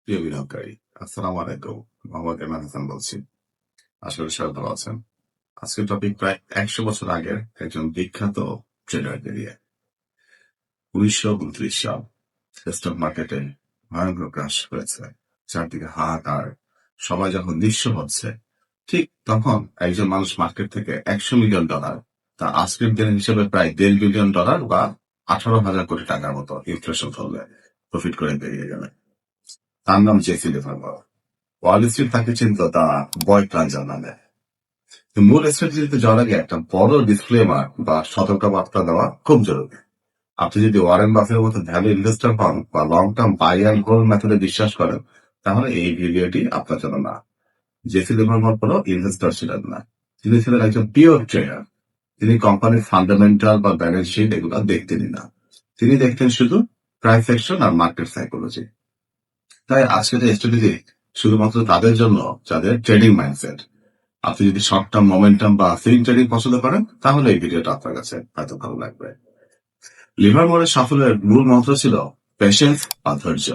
প্রিয় বিনিয়োগকারী, আসসালামু আলাইকুম। মোহাম্মদ এমান হাসান বলছি। আশা করি সবাই ভালো আছেন। আজকের টপিক প্রায় 100 বছর আগের একজন বিখ্যাত ট্রেডারকে নিয়ে। 1929 সাল স্টক মার্কেটে ভয়ঙ্কর ক্রাশ হয়েছে। চারদিকে হাহাকার, সবাই যখন নিঃস্ব হচ্ছে, ঠিক তখন একজন মানুষ মার্কেট থেকে $100 মিলিয়ন, তা আজকের দিনের হিসেবে প্রায় $1.5 বিলিয়ন বা 18,000 কোটি টাকার মতো ইনফ্লেশন ধরলে প্রফিট করে বেরিয়ে গেলেন। তার নাম জেসি লিভারমোর। ওয়াল স্ট্রিট তাকে চিনত তা বয় ক্লাঞ্জার নামে। মূল স্ট্র্যাটেজিতে যাওয়ার আগে একটা বড় ডিসক্লেমার বা সতর্কবার্তা দেওয়া খুব জরুরি। আপনি যদি ওয়ারেন বাফের মতো ভ্যালু ইনভেস্টর হন বা long term buy and hold মেথডে বিশ্বাস করেন, তাহলে এই ভিডিওটি আপনার জন্য না। জেসি লিভারমোর কোনো ইনভেস্টর ছিলেন না, তিনি ছিলেন একজন পিওর ট্রেডার। তিনি কোম্পানির ফান্ডামেন্টাল বা ব্যালেন্স শিট এগুলো দেখতেনই না। তিনি দেখতেন শুধু প্রাইস অ্যাকশন আর মার্কেট সাইকোলজি। তাই আজকের স্ট্র্যাটেজি শুধুমাত্র তাদের জন্য যাদের ট্রেডিং মাইন্ডসেট। আপনি যদি শর্ট টার্ম মোমেন্টাম বা সুইং ট্রেডিং পছন্দ করেন, তাহলে এই ভিডিওটা আপনার কাছে হয়তো ভালো লাগবে। লিভারমোরের সাফল্যের মূল মন্ত্র ছিল পেশেন্স বা ধৈর্য।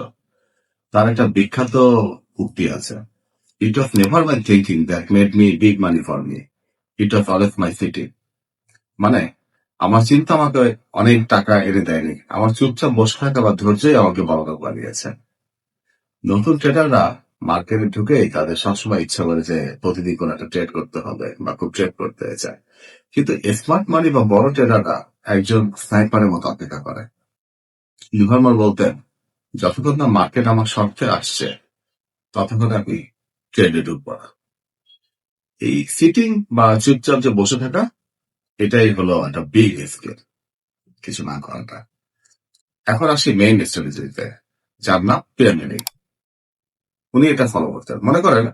তার একটা বিখ্যাত উক্তি আছে, it was never my thinking that made me big money for me, it was always my sitting. মানে, আমার চিন্তা আমাকে অনেক টাকা এনে দেয়নি, আমার চুপচাপ বসে থাকা বা ধৈর্যই আমাকে বড়লোক বানিয়েছে। নতুন ট্রেডাররা মার্কেটে ঢুকেই তাদের সবসময় ইচ্ছা করে যে প্রতিদিন কোন একটা ট্রেড করতে হবে বা খুব ট্রেড করতে চায়। কিন্তু স্মার্ট মানি বা বড় ট্রেডাররা একজন স্নাইপারের মতো অপেক্ষা করে। লিভারমোর বলতেন, যতক্ষণ না মার্কেট আমার শর্তে আসছে ততক্ষণ আমি ট্রেডে ঢুকবো না। এই সিটিং বা চুপচাপ যে বসে থাকা, এটাই হলো একটা বিগ স্কিল, কিছু না করাটা। এখন আসি মেইন স্ট্র্যাটেজিতে, যার নাম পিরামিডিং। উনি এটা ফলো করতেন। মনে করেন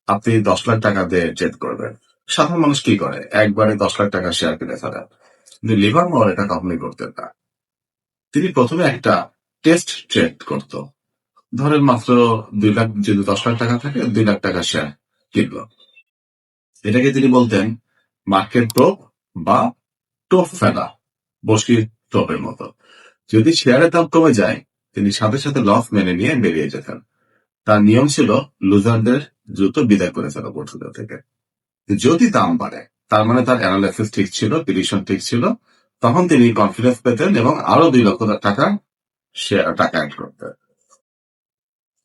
আপনি 10 লাখ টাকা দিয়ে ট্রেড করবেন। সাধারণ মানুষ কি করে, একবারে 10 লাখ টাকা শেয়ার কিনে ফেলেন। কিন্তু লিভারমোর এটা কখনোই করতেন না। তিনি প্রথমে একটা টেস্ট ট্রেড করত। ধরেন মাত্র 2 লাখ, যদি 10 লাখ টাকা থাকে, 2 লাখ টাকা শেয়ার কিনল। এটাকে তিনি বলতেন মার্কেট প্রোব বা টোপ ফেলা, বসির টোপের মতো। যদি শেয়ারের দাম কমে যায়, তিনি সাথে সাথে লস মেনে নিয়ে বেরিয়ে যেতেন। তার নিয়ম ছিল লুজারদের দ্রুত বিদায় করে ফেলা পোর্টফোলিও থেকে। যদি দাম বাড়ে, তার মানে তার অ্যানালাইসিস ঠিক ছিল, প্রেডিকশন ঠিক ছিল, তখন তিনি কনফিডেন্স পেতেন এবং আরো 2 লক্ষ টাকা টাকা অ্যাড করতেন।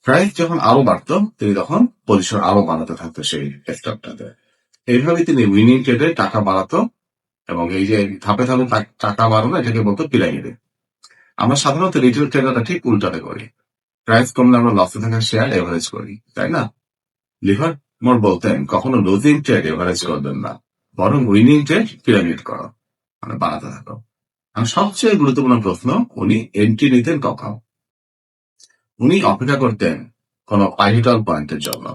প্রাইস যখন আরো বাড়তো, তিনি তখন পজিশন আরো বাড়াতে থাকতো সেই স্টকটাতে। এইভাবে তিনি উইনিং ট্রেডে টাকা বাড়াতো এবং এই যে ধাপে ধাপে টাকা বাড়ানো, এটাকে বলতো পিরামিডে। আমরা সাধারণত রিটেল ট্রেডারটা ঠিক উল্টাতে করি। প্রাইস কমলে আমরা লসে থাকা শেয়ার এভারেজ করি, তাই না? লিভারমোর বলতেন, কখনো লুজিং ট্রেড এভারেজ করবেন না, বরং উইনিং ট্রেড পিরামিড করো, মানে বাড়াতে থাকো। আর সবচেয়ে গুরুত্বপূর্ণ প্রশ্ন, উনি এন্ট্রি নিতেন কখন? উনি অপেক্ষা করতেন কোন পাইভিটাল পয়েন্টের জন্য,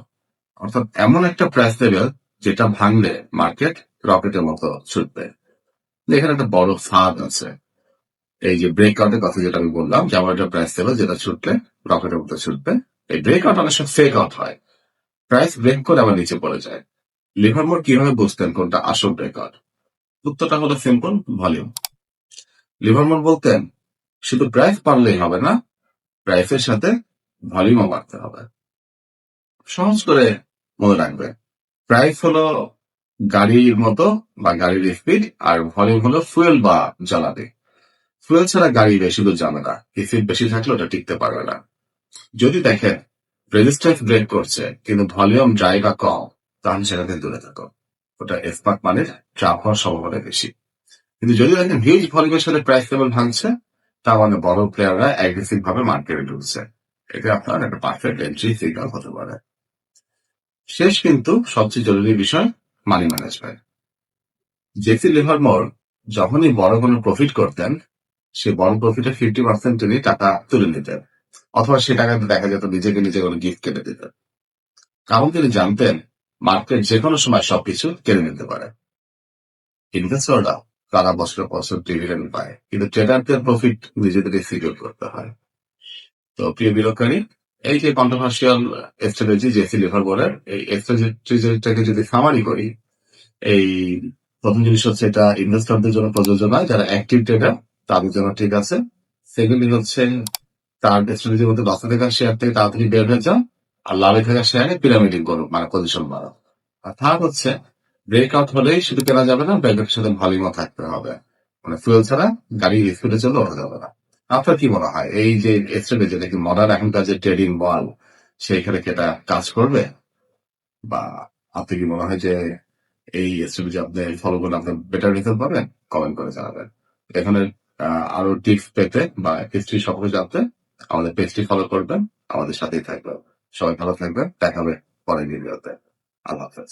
অর্থাৎ এমন একটা প্রাইস লেভেল যেটা ভাঙলে মার্কেট রকেটের মতো ছুটবে। এখানে একটা বড় ফাঁদ আছে। এই যে ব্রেকআউটের কথা যেটা আমি বললাম, যেমন একটা প্রাইস লেভেল যেটা ছুটলে রকেটের মতো ছুটবে, এই ব্রেকআউট অনেক সময় ফেক আউট হয়, প্রাইস ব্রেক করে আবার নিচে পড়ে যায়। লিভারমোর কিভাবে বুঝতেন কোনটা আসল ব্রেকআউট? উত্তরটা হলো সিম্পল, ভলিউম। লিভারমোর বলতেন, শুধু প্রাইস বাড়লেই হবে না, প্রাইসের সাথে ভলিউমও বাড়তে হবে। সহজ করে মনে রাখবে, প্রাইস হলো গাড়ির মতো বা গাড়ির স্পিড, আর ভলিউম হলো ফুয়েল বা জ্বালানি। ফুয়েল ছাড়া গাড়ি বেশি দূর যাবে না, স্পিড বেশি থাকলে ওটা টিকতে পারবে না। যদি দেখেন রেজিস্ট্যান্স ব্রেক করছে কিন্তু ভলিউম ড্রাই বা কম, তাহলে সেটা থেকে দূরে থাকো, ওটা স্পার্ক মানে ট্রাপ হওয়ার সম্ভাবনা বেশি। কিন্তু যদি দেখেন হিউজ ভলিউমের সাথে প্রাইস লেভেল ভাঙছে, তার মানে বড় প্লেয়াররা অ্যাগ্রেসিভ ভাবে মার্কেটে ঢুকছে, এটা আপনার একটা পারফেক্ট এন্ট্রি সিগন্যাল হতে পারে। শেষ কিন্তু সবচেয়ে জরুরি বিষয়, মানি ম্যানেজমেন্ট। জেসি লিভারমোর যখনই বড় কোনো প্রফিট করতেন, সে বড় প্রফিটের 50% তিনি টাকা তুলে নিতেন, অথবা সে টাকাতে দেখা যেত নিজেকে নিজে কোনো গিফট কেটে দিতেন। কারণ তিনি জানতেন মার্কেট যে কোনো সময় সবকিছু কেড়ে নিতে পারে। ইনভেস্টররা তারা বছরের বছর ডিভিডেন্ড পায়, কিন্তু ট্রেডারদের প্রফিট নিজেদের সিকিউর করতে হয়। তো প্রিয় বিনিয়োগকারী, এই যে কন্ট্রোভার্সিয়াল স্ট্র্যাটেজি জেসি লিভারমোরের, এই স্ট্র্যাটেজিটাকে যদি সামারি করি, এই প্রথম জিনিস হচ্ছে এটা ইনভেস্টরদের জন্য প্রযোজ্য নয়, যারা অ্যাক্টিভ ট্রেডার তাদের জন্য ঠিক আছে। সেকেন্ডলি হচ্ছে তার স্ট্র্যাটেজির মধ্যে লসে থাকা শেয়ার থেকে তাড়াতাড়ি বের হয়ে যাও, আর লাভে থাকা শেয়ারে পিরামিডিং করো, মানে পজিশন বাড়ো। আর থার্ড হচ্ছে ব্রেকআউট হলেই শুধু কেনা যাবে না, ব্রেকআউটের সাথে ভলিউমও থাকতে হবে। মানে ফুয়েল ছাড়া গাড়ি স্পিডে চলে ওঠা যাবে না। আপনার কি মনে হয় এই যে এক্সট্রেমে যেটা কি মডার্ন এখনকার যে ট্রেডিং বল, সেইখানে কি এটা কাজ করবে? বা আপনি কি মনে হয় যে এই স্ট্র্যাটেজি আপনি ফলো করলে আপনি বেটার রেজাল্ট পাবেন? কমেন্ট করে জানাবেন। এখানে আরো টিপস পেতে বা হিস্ট্রি সম্পর্কে জানতে আমাদের পেজটি ফলো করবেন, আমাদের সাথেই থাকবেন। সবাই ভালো থাকবেন, দেখা হবে পরের ভিডিওতে। আল্লাহ হাফেজ।